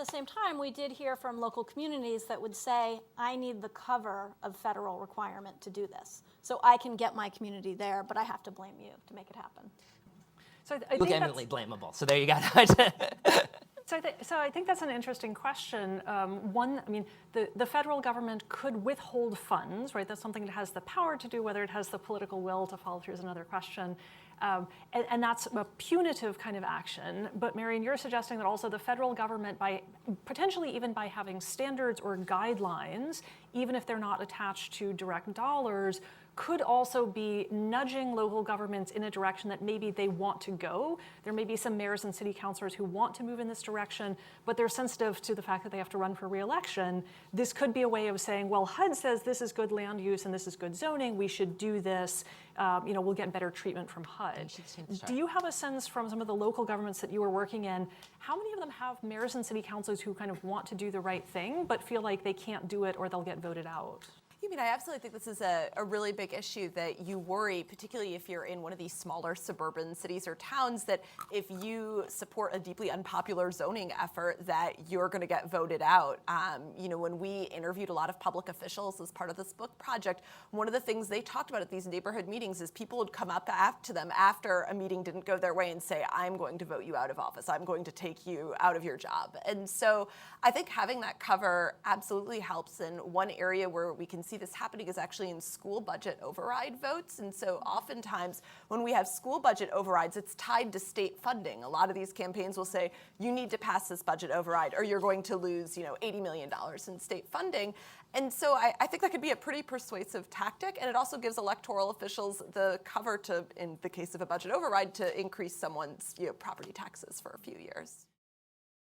the same time, we did hear from local communities that would say, I need the cover of federal requirement to do this. So I can get my community there, but I have to blame you to make it happen. So I look think eminently blamable. So there you go. So I think that's an interesting question. One, I mean, the federal government could withhold funds, right? That's something it has the power to do. Whether it has the political will to follow through is another question. And that's a punitive kind of action. But Marion, you're suggesting that also the federal government, by potentially even by having standards or guidelines, even if they're not attached to direct dollars, could also be nudging local governments in a direction that maybe they want to go. There may be some mayors and city councilors who want to move in this direction, but they're sensitive to the fact that they have to run for re-election. This could be a way of saying, well, HUD says this is good land use and this is good zoning, we should do this. We'll get better treatment from HUD. Do you have a sense from some of the local governments that you were working in, how many of them have mayors and city councilors who kind of want to do the right thing, but feel like they can't do it or they'll get voted out? I absolutely think this is a really big issue that you worry, particularly if you're in one of these smaller suburban cities or towns, that if you support a deeply unpopular zoning effort, that you're going to get voted out. When we interviewed a lot of public officials as part of this book project, one of the things they talked about at these neighborhood meetings is people would come up to them after a meeting didn't go their way and say, I'm going to vote you out of office. I'm going to take you out of your job. And so I think having that cover absolutely helps. And one area where we can see this happening is actually in school budget override votes. And so oftentimes when we have school budget overrides, it's tied to state funding. A lot of these campaigns will say, you need to pass this budget override or you're going to lose $80 million in state funding. And so I think that could be a pretty persuasive tactic. And it also gives electoral officials the cover to, in the case of a budget override, to increase someone's property taxes for a few years.